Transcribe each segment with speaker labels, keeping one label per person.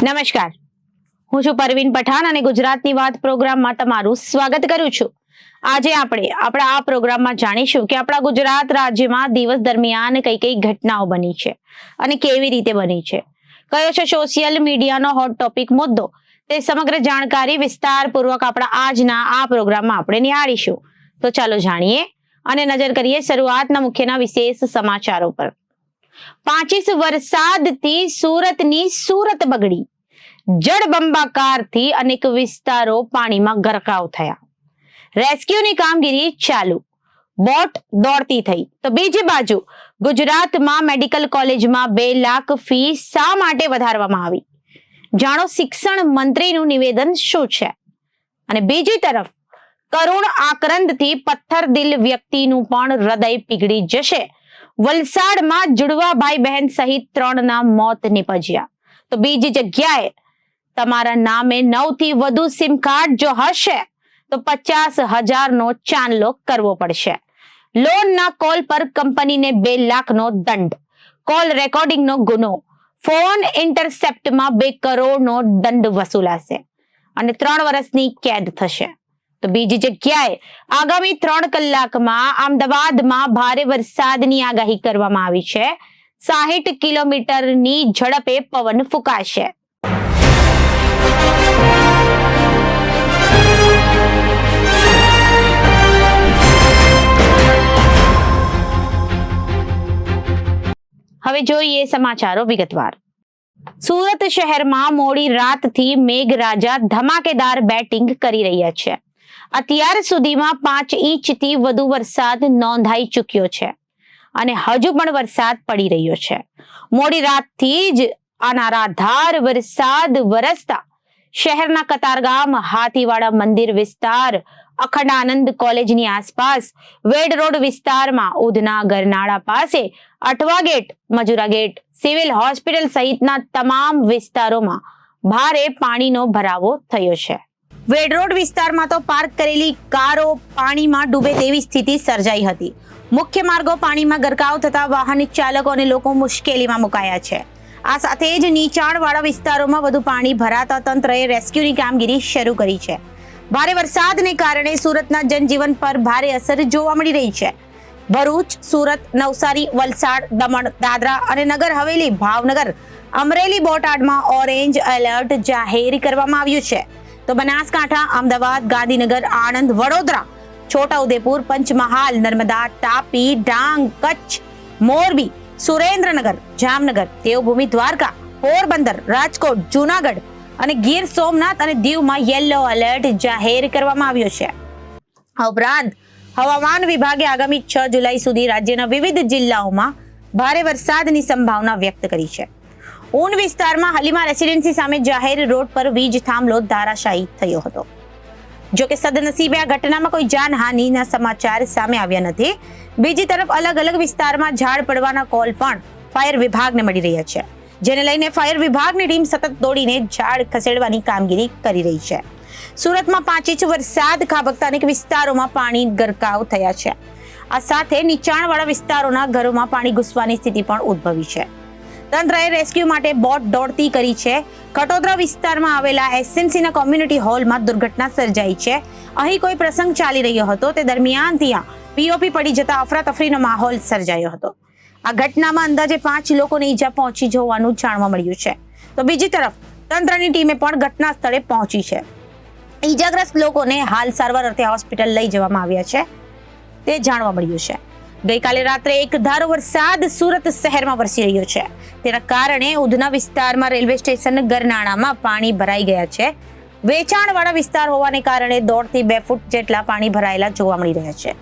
Speaker 1: નમસ્કાર, હું છું પરવીન પઠાણ અને ગુજરાતની વાત પ્રોગ્રામમાં તમારું સ્વાગત કરું છું. આજે આપણે આપણા આ પ્રોગ્રામમાં જાણીશું કે આપણા ગુજરાત રાજ્યમાં દિવસ દરમિયાન કઈ કઈ ઘટનાઓ બની છે અને કેવી રીતે બની છે, કયો છે સોશિયલ મીડિયાનો હોટ ટોપિક મુદ્દો, તે સમગ્ર જાણકારી વિસ્તારપૂર્વક આપણા આજના આ પ્રોગ્રામમાં આપણે નિહાળીશું. તો ચાલો જાણીએ અને નજર કરીએ શરૂઆતના મુખ્યના વિશેષ સમાચારો પર. 25 વરસાદથી સુરતની સુરત બગડી, જળબંબાકારથી અનેક વિસ્તારો પાણીમાં ગરકાવ થયા. રેસ્ક્યુની કામગીરી ચાલુ, બોટ દોડતી થઈ. તો બીજી બાજુ ગુજરાતમાં મેડિકલ કોલેજમાં 2 લાખ ફી શા માટે વધારવામાં આવી? જાણો શિક્ષણ મંત્રીનું નિવેદન શું છે. અને બીજી તરફ કરુણ આક્રંદથી પથ્થરદિલ વ્યક્તિનું પણ હૃદય પીગળી જશે. વલસાડમાં જુડવા ભાઈ બહેન સહિત 3ના મોત નિપજ્યા. તો બીજી જગ્યાએ તમારા નામે 9 થી વધુ સિમ કાર્ડ જો હશે તો 50,000નો ચાંદલો કરવો પડશે. લોનના કોલ પર કંપનીને 2 લાખનો દંડ, કોલ રેકોર્ડિંગનો ગુનો, ફોન ઇન્ટરસેપ્ટમાં 2 કરોડનો દંડ વસૂલાશે અને 3 વર્ષની કેદ થશે. તો બીજી જગ્યાએ આગામી 3 કલાકમાં અમદાવાદમાં ભારે વરસાદની આગાહી કરવામાં આવી છે. 60 કિલોમીટરની ઝડપે પવન ફૂંકાશે. હવે જોઈએ સમાચારો વિગતવાર. સુરત શહેરમાં મોડી રાતથી મેઘરાજા ધમાકેદાર બેટિંગ કરી રહ્યા છે. અત્યાર સુધીમાં 5 ઇંચથી વધુ વરસાદ નોંધાઈ ચૂક્યો છે અને હજુ પણ વરસાદ પડી રહ્યો છે. મોડી રાતથી જ અનારાધાર વરસાદ વરસતા શહેરના કતારગામ, હાથીવાડા મંદિર વિસ્તાર, અખંડાનંદ કોલેજની આસપાસ, વેડ રોડ વિસ્તારમાં, ઉધના ગરનાળા પાસે, Athwa gate, Majura gate, civil hospital સહિતના તમામ વિસ્તારોમાં ભારે પાણીનો ભરાવો થયો છે. વેડ રોડ વિસ્તારમાં તો પાર્ક કરેલી કારો પાણીમાં ડૂબે તેવી સ્થિતિ સર્જાઈ હતી. મુખ્ય માર્ગો પાણીમાં ગરકાવ થતા વાહન ચાલકો અને લોકો મુશ્કેલીમાં મુકાયા છે. આ સાથે જ નીચાણવાળા વિસ્તારોમાં વધુ પાણી ભરાતા તંત્રએ રેસ્ક્યુની કામગીરી શરૂ કરી છે. ભારે વરસાદને કારણે સુરતના જનજીવન પર ભારે અસર જોવા મળી રહી છે. ભરૂચ, સુરત, નવસારી, વલસાડ, દમણ, દાદરા અને નગર હવેલી, ભાવનગર, અમરેલી, બોટાદમાં ઓરેન્જ એલર્ટ જાહેર કરવામાં આવ્યું છે. તો બનાસકાંઠા, અમદાવાદ, ગાંધીનગર, આણંદ, વડોદરા, છોટાઉદેપુર, પંચમહાલ, નર્મદા, તાપી, ડાંગ, કચ્છ, મોરબી, સુરેન્દ્રનગર, જામનગર, દેવભૂમિ દ્વારકા, પોરબંદર, રાજકોટ, જૂનાગઢ અને ગીર સોમનાથ અને દીવમાં યલો એલર્ટ જાહેર કરવામાં આવ્યો છે. આ ઉપરાંત હવામાન વિભાગે આગામી 6 જુલાઈ સુધી રાજ્યના વિવિધ જિલ્લાઓમાં ભારે વરસાદની સંભાવના વ્યક્ત કરી છે. ઊન વિસ્તારમાં હલીમા રેસિડેન્સી સામે જાહેર રોડ પર વીજ થાંભલો ધરાશાયી થયો હતો. જો કે સદનસીબે આ ઘટનામાં કોઈ જાનહાનિના સમાચાર સામે આવ્યા નથી. બીજી તરફ અલગ અલગ વિસ્તારમાં ઝાડ પડવાના કોલ પણ ફાયર વિભાગને મળી રહ્યા છે, જેને લઈને ફાયર વિભાગની ટીમ સતત દોડીને ઝાડ ખસેડવાની કામગીરી કરી રહી છે. સુરતમાં 5 ઇંચ વરસાદ ખાબકતા અનેક વિસ્તારોમાં પાણી ગરકાવ થયા છે. આ સાથે નીચાણવાળા વિસ્તારોના ઘરોમાં પાણી ઘૂસવાની સ્થિતિ પણ ઉદ્ભવી છે. તંત્રએ રેસ્ક્યુ માટે બોટ દોડતી કરી છે. કટોદરા વિસ્તારમાં આવેલા એસએમસીના કોમ્યુનિટી હોલમાં દુર્ઘટના સર્જાઈ છે. અહીં કોઈ પ્રસંગ ચાલી રહ્યો હતો તે દરમિયાન ત્યાં પીઓપી પડી જતા અફરાતફરીનો માહોલ સર્જાયો હતો. આ ઘટનામાં અંદાજે 5 લોકોને ઈજા પહોંચી હોવાનું જાણવા મળ્યું છે. તો બીજી તરફ તંત્રની ટીમે પણ ઘટના સ્થળે પહોંચી છે. ઈજાગ્રસ્ત લોકોને હાલ સારવાર અર્થે હોસ્પિટલ લઈ જવામાં આવ્યા છે, તે જાણવા મળ્યું છે. ગઈકાલે રાત્રે એક ધારો વરસાદ સુરત શહેરમાં વરસી રહ્યો છે. તેના કારણે ઉધના વિસ્તારમાં રેલવે સ્ટેશન ગરનાળામાં પાણી ભરાઈ ગયા છે. વેચાણવાળા વિસ્તાર હોવાને કારણે 1.5 થી 2 ફૂટ જેટલા પાણી ભરાયેલા જોવા મળી રહ્યા છે.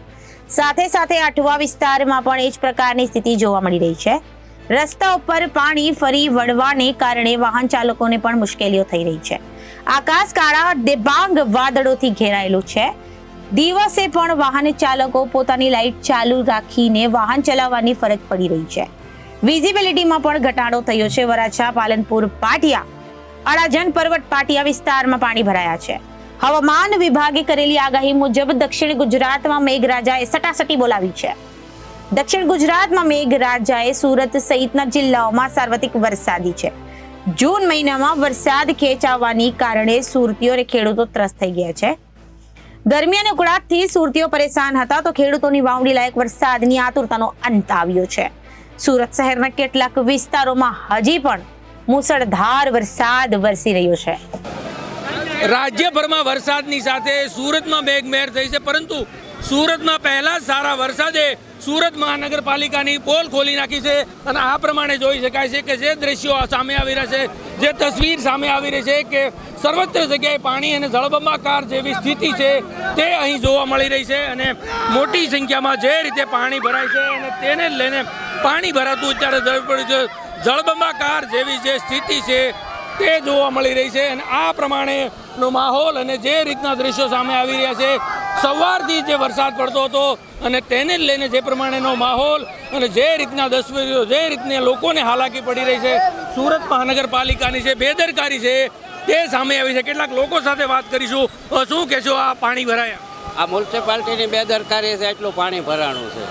Speaker 1: સાથે સાથે અઠવા વિસ્તારમાં પણ એ જ પ્રકારની સ્થિતિ જોવા મળી રહી છે. રસ્તા ઉપર પાણી ફરી વળવાને કારણે વાહન ચાલકોને પણ મુશ્કેલીઓ થઈ રહી છે. આકાશ કાળા દેબાંગ વાદળોથી ઘેરાયેલું છે. દિવસે પણ વાહન ચાલકો પોતાની લાઇટ ચાલુ રાખીને વાહન ચલાવવાની ફરજ પડી રહી છે. વિઝિબિલિટીમાં પણ ઘટાડો થયો છે. વરાછા, પાલનપુર, પાટિયા, અડાજણ, પર્વત પાટિયા વિસ્તારમાં પાણી ભરાયા છે. હવામાન વિભાગે કરેલી આગાહી મુજબ દક્ષિણ ગુજરાતમાં મેઘરાજાએ સટાસટી બોલાવી છે. દક્ષિણ ગુજરાતમાં મેઘરાજાએ સુરત સહિતના જિલ્લાઓમાં સાર્વત્રિક વરસાદી છે. જૂન મહિનામાં વરસાદ ખેંચાવાની કારણે સુરતીઓ અને ખેડૂતો ત્રસ્ત થઈ ગયા છે. ગરમી અને ઉકળાટથી સુરતીઓ પરેશાન હતા તો ખેડૂતોની વાવણી લાયક વરસાદની આતુરતાનો અંત આવ્યો છે. સુરત શહેરના કેટલાક વિસ્તારોમાં હજી પણ મુસળધાર વરસાદ વરસી રહ્યો છે.
Speaker 2: રાજ્યભરમાં વરસાદની સાથે સુરતમાં મેઘમહેર થઈ છે, પરંતુ સુરતમાં પહેલા સારા વરસાદે સુરત મહાનગરપાલિકાની પોલ ખોલી નાખી છે. અને આ પ્રમાણે જોઈ શકાય છે કે જે દ્રશ્યો સામે આવી રહ્યા છે, જે તસવીર સામે આવી રહી છે કે સર્વત્ર જગ્યાએ પાણી અને જળબંબાકાર જેવી સ્થિતિ છે તે અહીં જોવા મળી રહી છે. અને મોટી સંખ્યામાં જે રીતે પાણી ભરાય છે અને તેને લઈને પાણી ભરાતું અત્યારે જળબંબાકાર જેવી જે સ્થિતિ છે તે જોવા મળી રહી છે. અને આ પ્રમાણેનો માહોલ અને જે રીતના દ્રશ્યો સામે આવી રહ્યા છે, સવારથી જે વરસાદ પડતો હતો અને તેને જ લઈને જે પ્રમાણેનો માહોલ અને જે રીતના તસવીરો, જે રીતના લોકોને હાલાકી પડી રહી છે, સુરત મહાનગરપાલિકાની જે બેદરકારી છે તે સામે આવી છે. કેટલાક લોકો સાથે વાત કરીશું. શું કહેશો, આ પાણી ભરાયા?
Speaker 3: આ મ્યુનિસિપાલિટીની બેદરકારી છે, એટલું પાણી ભરાણું છે.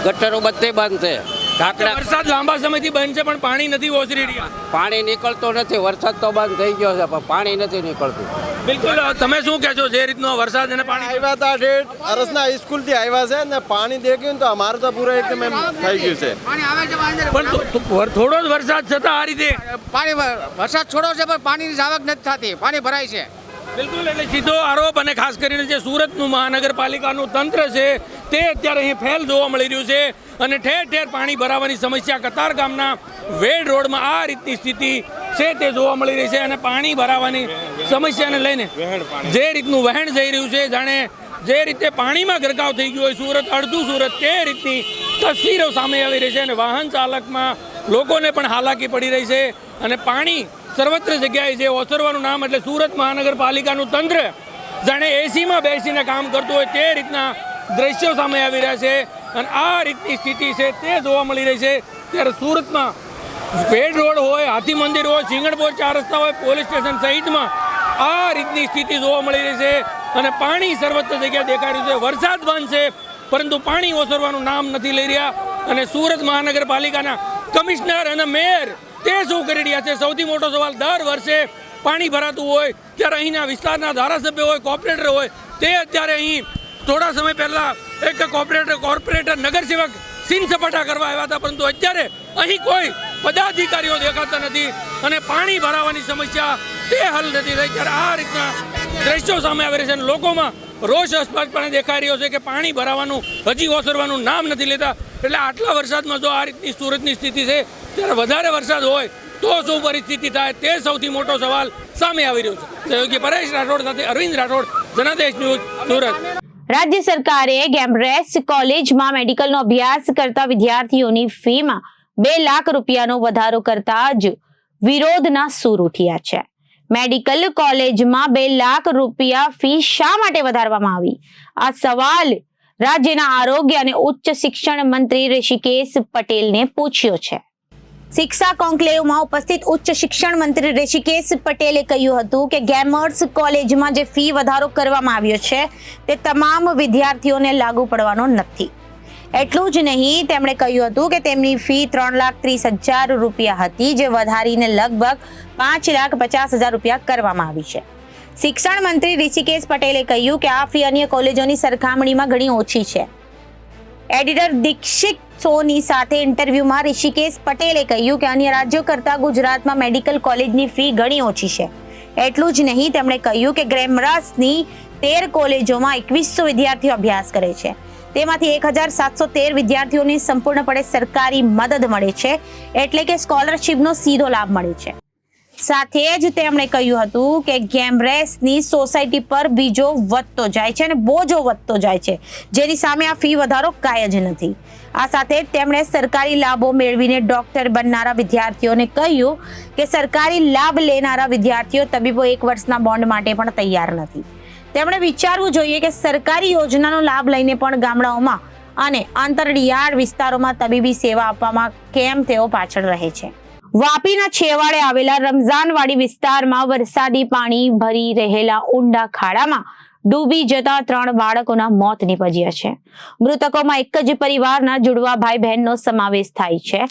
Speaker 3: ગટરો બધે બંધ છે. ઢાંકણા
Speaker 2: વરસાદ લાંબા સમયથી બંધ છે પણ પાણી નથી ઓસરી રહ્યા.
Speaker 3: પાણી નીકળતો નથી. વરસાદ તો બંધ થઈ ગયો છે પણ પાણી નથી નીકળતું.
Speaker 2: બિલકુલ. તમે શું કહેશો, જે રીતનો વરસાદ અને પાણી
Speaker 4: આવ્યા હતા ઠેઠ અરસના સ્કૂલથી આવ્યા છે ને પાણી દેખ્યું તો અમારું તો પૂરા એકદમ એમ થઈ ગયું છે.
Speaker 2: પણ થોડો જ વરસાદ છતાં આ રીતે
Speaker 5: વરસાદ છોડો છે પણ પાણીની જાવક નથી થતી, પાણી ભરાય છે.
Speaker 2: બિલકુલ. એટલે સીધો આરોપ અને ખાસ કરીને જે સુરતનું મહાનગરપાલિકાનું તંત્ર છે તે અત્યારે અહીં ફેલ જોવા મળી રહ્યું છે. અને ઠેર ઠેર પાણી ભરાવાની સમસ્યા કતારગામના વેડ રોડમાં આ રીતની સ્થિતિ છે તે જોવા મળી રહી છે. અને પાણી ભરાવાની સમસ્યાને લઈને જે રીતનું વહેણ જઈ રહ્યું છે, જાણે જે રીતે પાણીમાં ગરકાવ થઈ ગયું હોય સુરત, અડધું સુરત, તે રીતની તસવીરો સામે આવી રહી છે. અને વાહન ચાલકમાં લોકોને પણ હાલાકી પડી રહી છે. અને પાણી સર્વત્ર જગ્યાએ જે ઓસરવાનું નામ, એટલે સુરત મહાનગરપાલિકાનું તંત્ર જાણે એસીમાં બેસીને કામ કરતું હોય તે રીતના દ્રશ્યો સામે આવી રહ્યા છે. અને આ રીતની સ્થિતિ છે તે જોવા મળી રહી છે. ત્યારે સુરતમાં વેડ રોડ હોય, હાથી મંદિર હોય, સિંગણપોર ચાર રસ્તા હોય, પોલીસ સ્ટેશન સહિતમાં આ રીતની સ્થિતિ જોવા મળી રહી છે. અને પાણી સર્વત્ર જગ્યાએ દેખાઈ રહ્યું છે. વરસાદ બંધ છે પરંતુ પાણી ઓસરવાનું નામ નથી લઈ રહ્યા. અને સુરત મહાનગરપાલિકાના કમિશનર અને મેયર તે શું કરી રહ્યા છે, સૌથી મોટો સવાલ. દર વર્ષે પાણી ભરાતું હોય ત્યારે અહીંના વિસ્તારના ધારાસભ્ય હોય, કોર્પોરેટર હોય, તે અત્યારે અહીં થોડા સમય પહેલા એક કોર્પોરેટર નગરસેવક સીન સપાટા કરવા આવ્યા હતા, પરંતુ અત્યારે અહીં કોઈ પદાધિકારીઓ દેખાતા નથી અને પાણી ભરાવાની સમસ્યા તે હલ નથી થઈ. ત્યારે આ રીતના દ્રશ્યો સામે આવી રહ્યા છે અને લોકોમાં રોષ સ્પષ્ટપણે દેખાઈ રહ્યો છે કે પાણી ભરાવાનું હજી ઓસરવાનું નામ નથી લેતા. એટલે આટલા વરસાદમાં જો આ રીતની સુરતની સ્થિતિ છે, ત્યારે વધારે વરસાદ હોય તો શું પરિસ્થિતિ થાય તે સૌથી મોટો સવાલ સામે આવી રહ્યો છે. સહયોગી પરેશ રાઠોડ સાથે અરવિંદ રાઠોડ, જનાદેશ ન્યૂઝ, સુરત.
Speaker 1: રાજ્ય સરકારે ગેમરેસ કોલેજમાં મેડિકલનો અભ્યાસ કરતા વિદ્યાર્થીઓની ફીમાં 2 લાખ રૂપિયાનો વધારો કરતા જ વિરોધના સૂર ઉઠ્યા છે. મેડિકલ કોલેજમાં 2 લાખ રૂપિયા ફી શા માટે વધારવામાં આવી? આ સવાલ રાજ્યના આરોગ્ય અને ઉચ્ચ શિક્ષણ મંત્રી ઋષિકેશ પટેલને પૂછ્યો છે. શિક્ષા કોન્ક્લેવમાં ઉપસ્થિત ઉચ્ચ શિક્ષણ મંત્રી ઋષિકેશ પટેલે કહ્યું હતું કે ગેમર્સ કોલેજમાં જે ફી વધારો કરવામાં આવ્યો છે તે તમામ વિદ્યાર્થીઓને લાગુ પડવાનો નથી. એટલું જ નહીં, તેમણે કહ્યું હતું કે તેમની ફી 3,30,000 રૂપિયા હતી, જે વધારીને લગભગ 5,50,000 રૂપિયા કરવામાં આવી છે. શિક્ષણ મંત્રી ઋષિકેશ પટેલે કહ્યું કે આ ફી અન્ય કોલેજોની સરખામણીમાં ઘણી ઓછી છે. એડિટર દીક્ષિત સોની સાથે ઇન્ટરવ્યુમાં ઋષિકેશ પટેલે કહ્યું કે અન્ય રાજ્યો કરતા ગુજરાતમાં મેડિકલ કોલેજની ફી ઘણી ઓછી છે. એટલું જ નહીં, તેમણે કહ્યું કે ગેમરેસની 13 કોલેજોમાં 2100 વિદ્યાર્થીઓ અભ્યાસ કરે છે. તેમાંથી 1,713 વિદ્યાર્થીઓને સંપૂર્ણપણે સરકારી મદદ મળે છે, એટલે કે સ્કોલરશીપનો સીધો લાભ મળે છે. સાથે જ તેમણે કહ્યું હતું કે ગેમરેસની સોસાયટી પર બીજો વધતો જાય છે અને બોજો વધતો જાય છે, જેની સામે આ ફી વધારો કાંઈ જ નથી. આ સાથે તેમણે સરકારી લાભો મેળવીને ડોક્ટર બનનારા વિદ્યાર્થીઓને કહ્યું કે સરકારી લાભ લેનારા વિદ્યાર્થીઓ તબીબો 1 વર્ષના બોન્ડ માટે પણ તૈયાર નથી. તેમણે વિચારવું જોઈએ કે સરકારી યોજનાનો લાભ લઈને પણ ગામડાઓમાં અને અંતરિયાળ વિસ્તારોમાં તબીબી સેવા આપવામાં કેમ તેઓ પાછળ રહે છે. વાપીના છેવાડે આવેલા રમઝાનવાડી વિસ્તારમાં વરસાદી પાણી ભરી રહેલા ઊંડા ખાડામાં ડૂબી જતા 3 બાળકોના મોત નીપજ્યા છે. મૃતકોમાં એક જ પરિવારના જુડવા ભાઈ બહેનનો સમાવેશ થાય છે.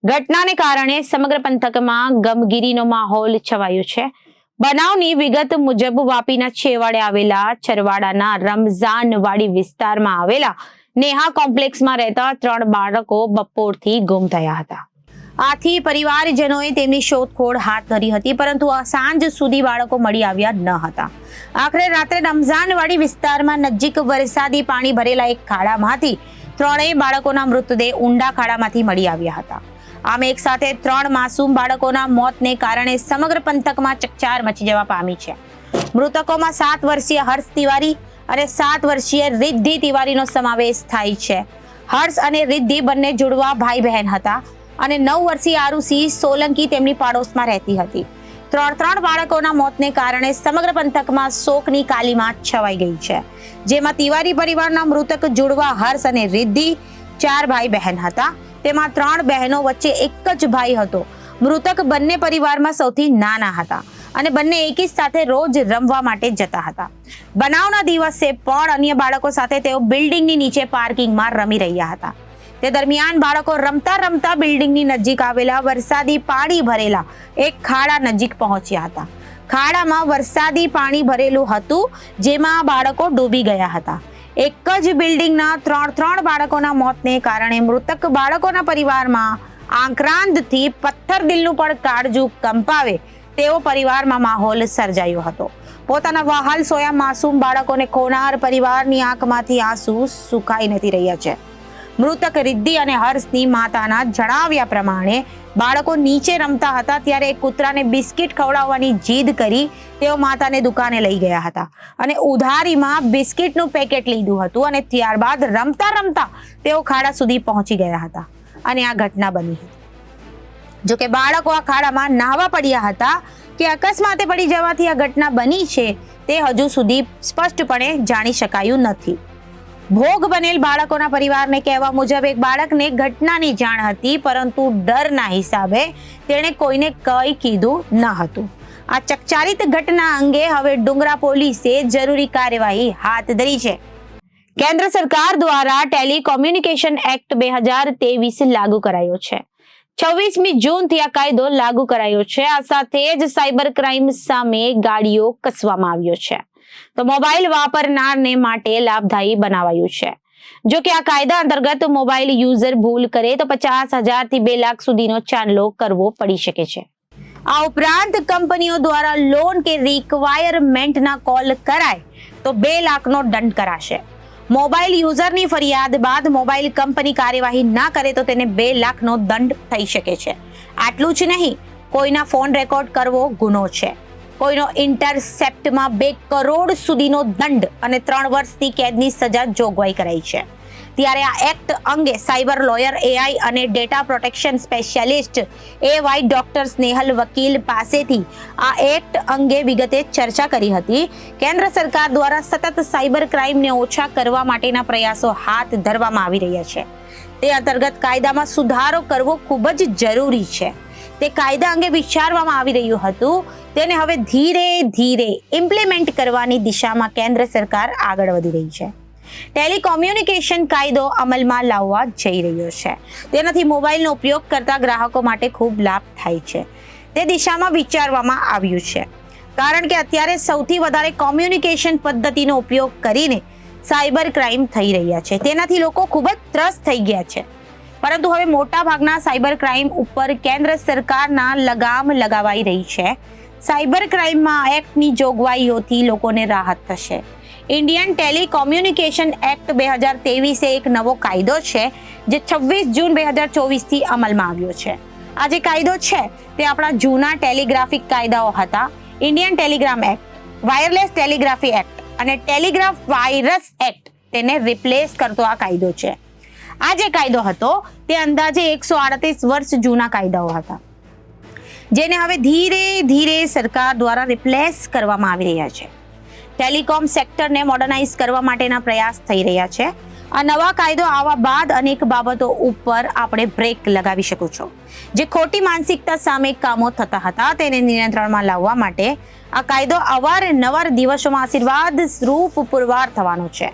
Speaker 1: ઘટનાને કારણે સમગ્ર પંથકમાં ગમગીરીનો માહોલ છવાયો છે. બનાવની વિગત મુજબ વાપીના છેવાડે આવેલા ચરવાડાના રમઝાનવાડી વિસ્તારમાં આવેલા નેહા કોમ્પ્લેક્સમાં રહેતા 3 બાળકો બપોરથી ગુમ થયા હતા. આથી પરિવારજનોએ તેમની શોધખોળ હાથ ધરી હતી, પરંતુ સાંજ સુધી બાળકો મળી આવ્યા ન હતા. આખરે રાત્રે રમઝાનવાડી વિસ્તારમાં નજીક વરસાદી પાણી ભરેલા એક ખાડામાંથી 3 બાળકોના મૃતદેહ ઊંડા ખાડામાંથી મળી આવ્યા હતા. આમ એક સાથે 3 માસૂમ બાળકોના મોતને કારણે સમગ્ર પંથકમાં ચકચાર મચી જવા પામી છે. મૃતકોમાં 7 વર્ષીય હર્ષ તિવારી અને 7 વર્ષીય રિદ્ધિ તિવારીનો સમાવેશ થાય છે. હર્ષ અને રિદ્ધિ બંને જુડવા ભાઈ બહેન હતા અને 9 વર્ષીય આરુષી સોલંકી તેમની પાડોશમાં રહેતી હતી. 3 બાળકોના મોતને કારણે સમગ્ર પંથકમાં શોકની કાલીમાં છવાઈ ગઈ છે, જેમાં તિવારી પરિવારના મૃતક જુડવા હર્ષ અને રિદ્ધિ 4 ભાઈ બહેન હતા. તેમાં 3 બહેનો વચ્ચે એક જ ભાઈ હતો. મૃતક બંને પરિવારમાં સૌથી નાના હતા અને બંને એકી સાથે રોજ રમવા માટે જતા હતા. બનાવના દિવસે પણ અન્ય બાળકો સાથે તેઓ બિલ્ડિંગની નીચે પાર્કિંગમાં રમી રહ્યા હતા. તે દરમિયાન બાળકો રમતા રમતા બિલ્ડિંગની નજીક આવેલા વરસાદી પાણી ભરેલા એક ખાડા નજીક પહોંચ્યા હતા. ખાડામાં વરસાદી પાણી ભરેલું હતું, જેમાં બાળકો ડૂબી ગયા હતા. એક જ બિલ્ડિંગના 3 બાળકોના મોતને કારણે મૃતક બાળકોના પરિવારમાં આક્રાંતથી પથ્થર દિલનું પણ કાળજું કંપાવે તેવો પરિવારમાં માહોલ સર્જાયો હતો. પોતાના વહાલ સોયા માસૂમ બાળકોને ખોનાર પરિવારની આંખમાંથી આંસુ સુકાઈ નથી રહ્યા છે. મૃતક રિદ્ધિ અને હર્ષની માતાના જણાવ્યા પ્રમાણે બાળકો નીચે રમતા હતા ત્યારે એક કૂતરાને બિસ્કિટ ખવડાવવાની જીદ કરી તેઓ માતાને દુકાને લઈ ગયા હતા અને ઉધારીમાં બિસ્કિટનું પેકેટ લીધું હતું અને ત્યારબાદ રમતા રમતા તેઓ ખાડા સુધી પહોંચી ગયા હતા અને આ ઘટના બની હતી. જોકે બાળકો આ ખાડામાં નાહવા પડ્યા હતા કે અકસ્માતે પડી જવાથી આ ઘટના બની છે તે હજુ સુધી સ્પષ્ટપણે જાણી શકાયું નથી. ભોગ બનેલ બાળકોના પરિવારને કહેવા મુજબ એક બાળકને ઘટનાની જાણ હતી, પરંતુ ડરના હિસાબે તેણે કોઈને કંઈ કીધું ન હતું. આ ચકચારિત ઘટના અંગે હવે ડુંગરા પોલીસે જરૂરી કાર્યવાહી હાથ ધરી છે. કેન્દ્ર સરકાર દ્વારા ટેલિકોમ્યુનિકેશન એક્ટ 2023 લાગુ કરાયો છે. 26મી જૂનથી આ કાયદો લાગુ કરાયો છે. આ સાથે જ સાયબર ક્રાઇમ સામે ગાડીઓ કસવામાં આવ્યો છે, તો મોબાઈલ વાપરનારને માટે લાભદાયી બનાવાયું છે. જો કે આ કાયદા અંતર્ગત મોબાઈલ યુઝર ભૂલ કરે તો 50,000 થી 2 લાખ સુધીનો ચાંદલો કરવો પડી શકે છે. આ ઉપરાંત કંપનીઓ દ્વારા લોન કે રિક્વાયરમેન્ટના કોલ કરાય તો 2 લાખનો દંડ કરાશે. મોબાઈલ યુઝરની ફરિયાદ બાદ મોબાઈલ કંપની કાર્યવાહી ના કરે તો તેને 2 લાખનો દંડ થઈ શકે છે. આટલું જ નહીં, કોઈના ફોન રેકોર્ડ કરવો ગુનો છે. કોઈનો ઇન્ટરસેપ્ટમાં 2 કરોડ સુધીનો દંડ અને 3 વર્ષની કેદની સજા જોગવાઈ કરાઈ છે. ત્યારે આ એક્ટ અંગે સાયબર લોયર એઆઈ અને ડેટા પ્રોટેક્શન સ્પેશિયાલિસ્ટ એવાય ડોક્ટર સ્નેહલ વકીલ પાસેથી આ એક્ટ અંગે વિગતે ચર્ચા કરી હતી. કેન્દ્ર સરકાર દ્વારા સતત સાયબર ક્રાઇમને ઓછા કરવા માટેના પ્રયાસો હાથ ધરવામાં આવી રહ્યા છે. તે અંતર્ગત કાયદામાં સુધારો કરવો ખૂબ જ જરૂરી છે. તે કાયદા અંગે વિચારવામાં આવી રહ્યું હતું, તેને હવે ધીરે ધીરે ઇમ્પ્લિમેન્ટ કરવાની દિશામાં કેન્દ્ર સરકાર આગળ વધી રહી છે. ટેલિકોમ્યુનિકેશન કાયદો અમલમાં લાવવા જઈ રહ્યો છે. તેનાથી મોબાઈલનો ઉપયોગ કરતા ગ્રાહકો માટે ખૂબ લાભ થાય છે. તે દિશામાં વિચારવામાં આવ્યું છે, કારણ કે અત્યારે સૌથી વધારે કોમ્યુનિકેશન પદ્ધતિનો ઉપયોગ કરીને સાયબર ક્રાઇમ થઈ રહ્યા છે. તેનાથી લોકો ખૂબ જ ત્રસ્ત થઈ ગયા છે. પરંતુ હવે મોટા ભાગના સાયબર ક્રાઇમ ઉપર કેન્દ્ર સરકારના લગામ લગાવાઈ રહી છે. સાયબર ક્રાઇમમાં એક્ટની જોગવાઈઓથી લોકોને રાહત થશે. ઇન્ડિયન ટેલિકોમ્યુનિકેશન એક્ટ 2023 એક નવો કાયદો છે જે 26 જૂન 2024 થી અમલમાં આવ્યો છે. આ જે કાયદો છે તે આપણા જૂના ટેલિગ્રાફિક કાયદાઓ હતા. Indian telegram act, wireless telegraphy act અને ટેલિગ્રાફ વાયરસ એક્ટ તેને રિપ્લેસ કરતો આ કાયદો છે. આ જે કાયદો હતો તે અંદાજે 138 વર્ષ જૂના કાયદાઓ હતા, જેને હવે ધીરે ધીરે સરકાર દ્વારા રિપ્લેસ કરવામાં આવી રહ્યા છે. ટેલિકોમ સેક્ટરને મોડર્નાઇઝ કરવા માટેના પ્રયાસ થઈ રહ્યા છે. આ નવા કાયદો આવવા બાદ અનેક બાબતો ઉપર આપણે બ્રેક લગાવી શકો છો. જે ખોટી માનસિકતા સામે કામો થતા હતા તેને નિયંત્રણમાં લાવવા માટે આ કાયદો અવારનવાર દિવસોમાં આશીર્વાદ સ્વરૂપ પુરવાર થવાનો છે.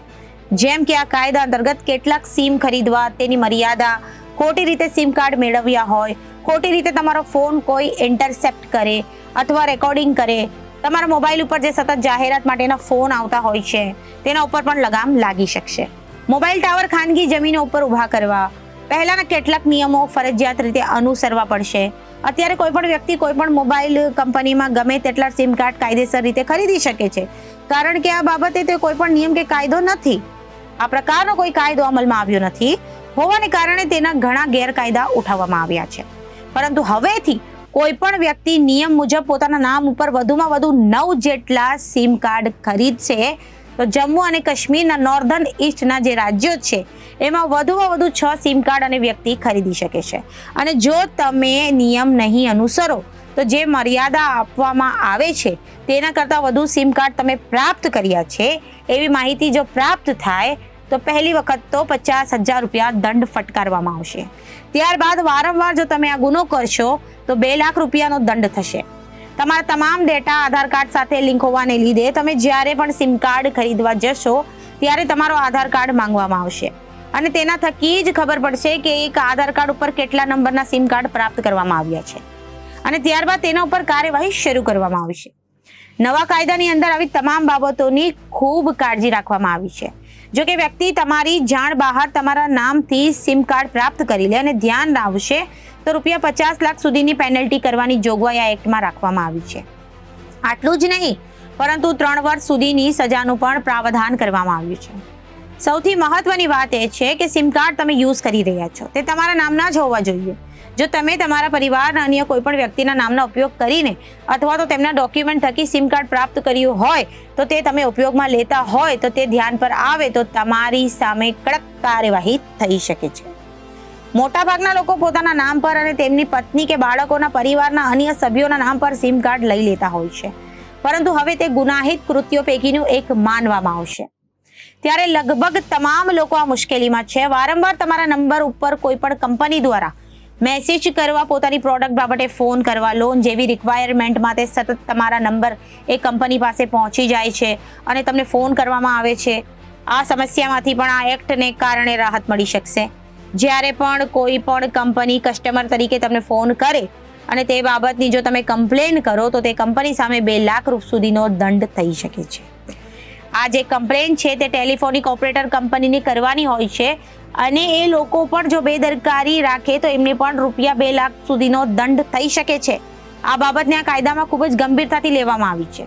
Speaker 1: જેમ કે આ કાયદા અંતર્ગત કેટલાક સિમ ખરીદવા, તેની મર્યાદા, ખોટી રીતે સિમ કાર્ડ મેળવ્યા હોય, ખોટી રીતે તમારો ફોન કોઈ ઇન્ટરસેપ્ટ કરે અથવા રેકોર્ડિંગ કરે, તમારા મોબાઈલ ઉપર જે સતત જાહેરાત માટેના ફોન આવતા હોય છે તેના ઉપર પણ લગામ લાગી શકશે. મોબાઈલ ટાવર ખાનગી જમીનો ઉપર ઊભા કરવા પહેલાના કેટલાક નિયમો ફરજિયાત રીતે અનુસરવા પડશે. અત્યારે કોઈ પણ વ્યક્તિ કોઈ પણ મોબાઈલ કંપનીમાં ગમે તેટલા સિમ કાર્ડ કાયદેસર રીતે ખરીદી શકે છે, કારણ કે આ બાબતે તે કોઈ પણ નિયમ કે કાયદો નથી. આ પ્રકારનો કોઈ કાયદો અમલમાં આવ્યો નથી હોવાને કારણે તેના ઘણા ગેરકાયદા ઉઠાવવામાં આવ્યા છે. પરંતુ હવેથી કોઈ પણ વ્યક્તિ નિયમ મુજબ પોતાના નામ ઉપર વધુમાં વધુ 9 જેટલા સિમ કાર્ડ ખરીદશે તો જમ્મુ અને કાશ્મીરના નોર્ધન ઈસ્ટના જે રાજ્યો છે એમાં વધુમાં વધુ 6 સિમ કાર્ડ અને વ્યક્તિ ખરીદી શકે છે. અને જો તમે નિયમ નહીં અનુસરો તો જે મર્યાદા આપવામાં આવે છે તેના કરતાં વધુ સિમ કાર્ડ તમે પ્રાપ્ત કર્યા છે એવી માહિતી જો પ્રાપ્ત થાય તો પહેલી વખત તો 50,000 રૂપિયા દંડ ફટકારવામાં આવશે. ત્યારબાદ વારંવાર જો તમે આ ગુનો કરશો તો 2 લાખ રૂપિયાનો દંડ થશે. તમારા તમામ ડેટા આધાર કાર્ડ સાથે લિંક હોવાને લીધે તમે જ્યારે પણ સિમ કાર્ડ ખરીદવા જશો ત્યારે તમારો આધાર કાર્ડ માંગવામાં આવશે અને તેના થકી જ ખબર પડશે કે એક આધાર કાર્ડ ઉપર કેટલા નંબરના સિમ કાર્ડ પ્રાપ્ત કરવામાં આવ્યા છે અને ત્યારબાદ તેના ઉપર કાર્યવાહી શરૂ કરવામાં આવશે. નવા કાયદાની અંદર આવી તમામ બાબતોની ખૂબ કાળજી રાખવામાં આવી છે. જો કે વ્યક્તિ તમારી જાણ બહાર તમારા નામથી સિમ કાર્ડ પ્રાપ્ત કરી લે અને ધ્યાન આવશે તો રૂપિયા 50 લાખ સુધીની પેનલ્ટી કરવાની જોગવાઈ આ એક્ટમાં રાખવામાં આવી છે. આટલું જ નહીં પરંતુ 3 વર્ષ સુધીની સજાનું પણ પ્રાવધાન કરવામાં આવ્યું છે. સૌથી મહત્વની વાત એ છે કે સિમ કાર્ડ તમે યુઝ કરી રહ્યા છો તે તમારા નામના જ હોવા જોઈએ. જો તમે તમારા પરિવારના અન્ય કોઈ પણ વ્યક્તિના નામનો ઉપયોગ કરીને અથવા તો તેમના ડોક્યુમેન્ટ થકી સિમ કાર્ડ પ્રાપ્ત કર્યું હોય તો તે તમે ઉપયોગમાં લેતા હોય તો તે ધ્યાન પર આવે તો તમારી સામે કડક કાર્યવાહી થઈ શકે છે. મોટાભાગના લોકો પોતાના નામ પર અને તેમની પત્ની કે બાળકોના પરિવારના અન્ય સભ્યોના નામ પર સિમ કાર્ડ લઈ લેતા હોય છે, પરંતુ હવે તે ગુનાહિત કૃત્યો પૈકીનું એક માનવામાં આવશે. ત્યારે લગભગ તમામ લોકો આ મુશ્કેલીમાં છે. વારંવાર તમારા નંબર ઉપર કોઈ પણ કંપની દ્વારા મેસેજ કરવા, પોતાની પ્રોડક્ટ બાબતે ફોન કરવા, લોન જેવી રિક્વાયરમેન્ટ માટે સતત તમારા નંબર એ કંપની પાસે પહોંચી જાય છે અને તમને ફોન કરવામાં આવે છે. આ સમસ્યામાંથી પણ આ એક્ટને કારણે રાહત મળી શકશે. જ્યારે પણ કોઈ પણ કંપની કસ્ટમર તરીકે તમને ફોન કરે અને તે બાબતની જો તમે કમ્પ્લેન કરો તો તે કંપની સામે 2 લાખ રૂપિયા સુધીનો દંડ થઈ શકે છે. આ જે કમ્પ્લેન છે તે ટેલિફોનિક ઓપરેટર કંપનીની કરવાની હોય છે અને એ લોકો પણ જો બેદરકારી રાખે તો એમને પણ રૂપિયા 2 લાખ સુધીનો દંડ થઈ શકે છે. આ બાબતને આ કાયદામાં ખૂબ જ ગંભીરતાથી લેવામાં આવી છે.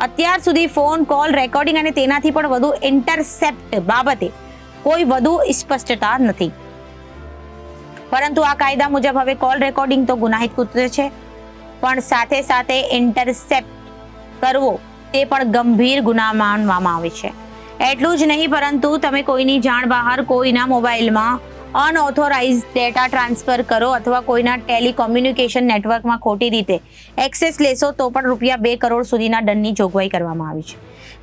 Speaker 1: અત્યાર સુધી ફોન કોલ રેકોર્ડિંગ અને તેનાથી પણ વધુ ઇન્ટરસેપ્ટ બાબતે કોઈ વધુ સ્પષ્ટતા નથી, પરંતુ આ કાયદા મુજબ હવે કોલ રેકોર્ડિંગ તો ગુનાહિત કૃત્ય છે, પણ સાથે સાથે ઇન્ટરસેપ્ટ કરવો તે પણ ગંભીર ગુના માનવામાં આવે છે. એટલું જ નહીં પરંતુ તમે કોઈની જાણ બહાર કોઈના મોબાઈલમાં અનઓથોરાઇઝ ડેટા ટ્રાન્સફર કરો અથવા કોઈના ટેલિકોમ્યુનિકેશન નેટવર્કમાં ખોટી રીતે એક્સેસ લેશો તો પણ રૂપિયા 2 કરોડ સુધીના દંડની જોગવાઈ કરવામાં આવી છે.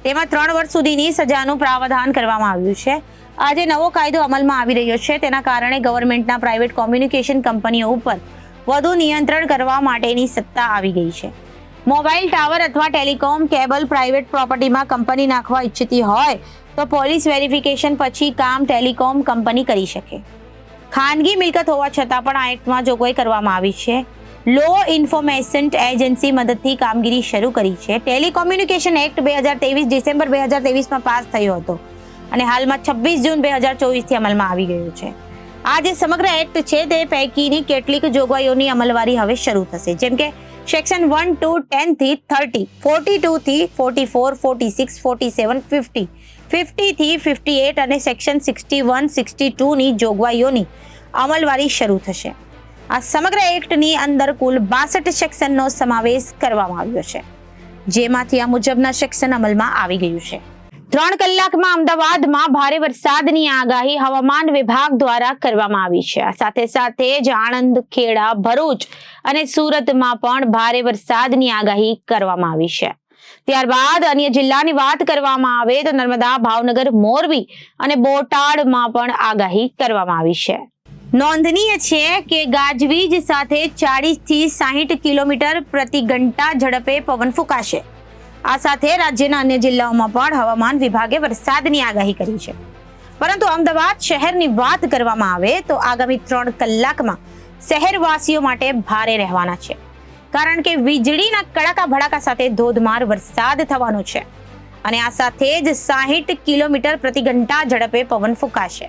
Speaker 1: તેમાં 3 વર્ષ સુધીની સજાનું પ્રાવધાન કરવામાં આવ્યું છે. આજે નવો કાયદો અમલમાં આવી રહ્યો છે તેના કારણે ગવર્મેન્ટના પ્રાઇવેટ કોમ્યુનિકેશન કંપનીઓ ઉપર વધુ નિયંત્રણ કરવા માટેની સત્તા આવી ગઈ છે. મોબાઈલ ટાવર અથવા ટેલિકોમ કેબલ પ્રાઇવેટ પ્રોપર્ટીમાં કંપની નાખવા ઈચ્છતી હોય તો પોલીસ વેરિફિકેશન પછી કામ ટેલિકોમ કંપની કરી શકે. ખાનગી મિલકત હોવા છતાં પણ આ એક્ટમાં જોગવાઈ કરવામાં આવી છે. લો ઇન્ફોર્મેશન એજન્સી મદદથી કામગીરી શરૂ કરી છે. ટેલિકોમ્યુનિકેશન એક્ટ 2023 ડિસેમ્બર 2023માં પાસ થયો હતો અને હાલમાં 26 જૂન 2024થી અમલમાં આવી ગયો છે. આ જે સમગ્ર એક્ટ છે તે પૈકીની કેટલીક જોગવાઈઓની અમલવારી હવે શરૂ થશે, જેમ કે સેક્શન 1 to 10 થી 30, 42 થી 44, 46, 47, 50, 50 થી 58 અને સેક્શન 61, 62 ની જોગવાઈઓની અમલવારી શરૂ થશે. આ સમગ્ર એક્ટની અંદર કુલ 62 સેક્શનનો સમાવેશ કરવામાં આવ્યો છે, જેમાંથી આ મુજબના સેક્શન અમલમાં આવી ગયું છે. 3 કલાકમાં અમદાવાદમાં ભારે વરસાદની આગાહી હવામાન વિભાગ દ્વારા કરવામાં આવી છે. સાથે સાથે જ આણંદ, ખેડા, ભરૂચ અને સુરતમાં પણ ભારે વરસાદની આગાહી કરવામાં આવી છે. ત્યારબાદ અન્ય જિલ્લાની વાત કરવામાં આવે તો નર્મદા, ભાવનગર, મોરબી અને બોટાદમાં પણ આગાહી કરવામાં આવી છે. નોંધનીય છે કે ગાજવીજ સાથે 40 થી 60 કિલોમીટર પ્રતિ ઘંટા ઝડપે પવન ફૂંકાશે. આ સાથે રાજ્યના અન્ય જિલ્લાઓમાં પણ હવામાન વિભાગે વરસાદની આગાહી કરી છે. પરંતુ અમદાવાદ શહેરની વાત કરવામાં આવે તો આગામી 3 કલાકમાં શહેરવાસીઓ માટે ભારે રહેવાના છે, કારણ કે વીજળીના કડાકા ભડાકા સાથે ધોધમાર વરસાદ થવાનો છે અને આ સાથે જ 60 કિલોમીટર પ્રતિ ઘંટા ઝડપે પવન ફૂંકાશે.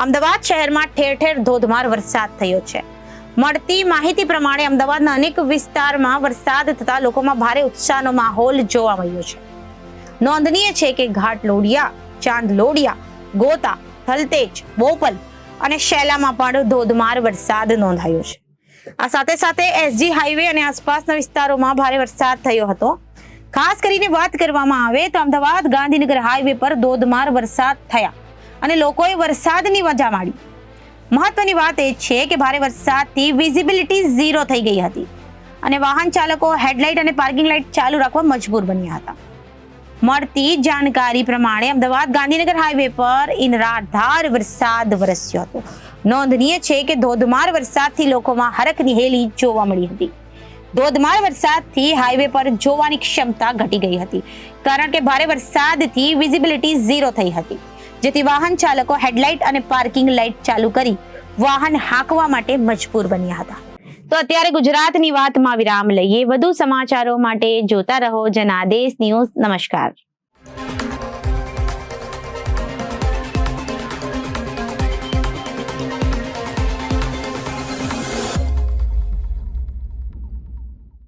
Speaker 1: અમદાવાદ શહેરમાં ઠેર ઠેર ધોધમાર વરસાદ થયો છે. મળતી માહિતી પ્રમાણે અમદાવાદના અનેક વિસ્તારમાં વરસાદ થતા લોકોમાં ભારે ઉત્સાહનો માહોલ જોવા મળ્યો છે. નોંધનીય છે કે ઘાટલોડિયા, ચાંદલોડિયા, ગોતા, થલતેજ, બોપલ અને શેલામાં પણ ધોધમાર વરસાદ નોંધાયો છે. આ સાથે સાથે એસજી હાઈવે અને આસપાસના વિસ્તારોમાં ભારે વરસાદ થયો હતો. ખાસ કરીને વાત કરવામાં આવે તો અમદાવાદ ગાંધીનગર હાઈવે પર ધોધમાર વરસાદ થયા અને લોકોએ વરસાદની મજા માણી. મહત્વની વાત એ છે કે ભારે વરસાદથી વિઝિબિલિટી 0 થઈ ગઈ હતી અને વાહન ચાલકો હેડલાઇટ અને પાર્કિંગ લાઇટ ચાલુ રાખવા મજબૂર બન્યા હતા. મળતી જાણકારી પ્રમાણે અમદાવાદ ગાંધીનગર હાઈવે પર ઇનરાધાર વરસાદ વરસ્યો હતો. નોંધનીય છે કે ધોધમાર વરસાદથી લોકોમાં હરખની હેલી જોવા મળી હતી. ધોધમાર વરસાદથી હાઈવે પર જોવાની ક્ષમતા ઘટી ગઈ હતી, કારણ કે ભારે વરસાદથી વિઝિબિલિટી 0 થઈ હતી, જેથી વાહન ચાલકો હેડલાઇટ અને પાર્કિંગ લાઇટ ચાલુ કરી વાહન હાંકવા માટે મજબૂર બન્યા હતા. તો અત્યારે ગુજરાતની વાતમાં વિરામ લઈએ. વધુ સમાચારો માટે જોતા રહો જનાદેશ ન્યૂઝ. નમસ્કાર.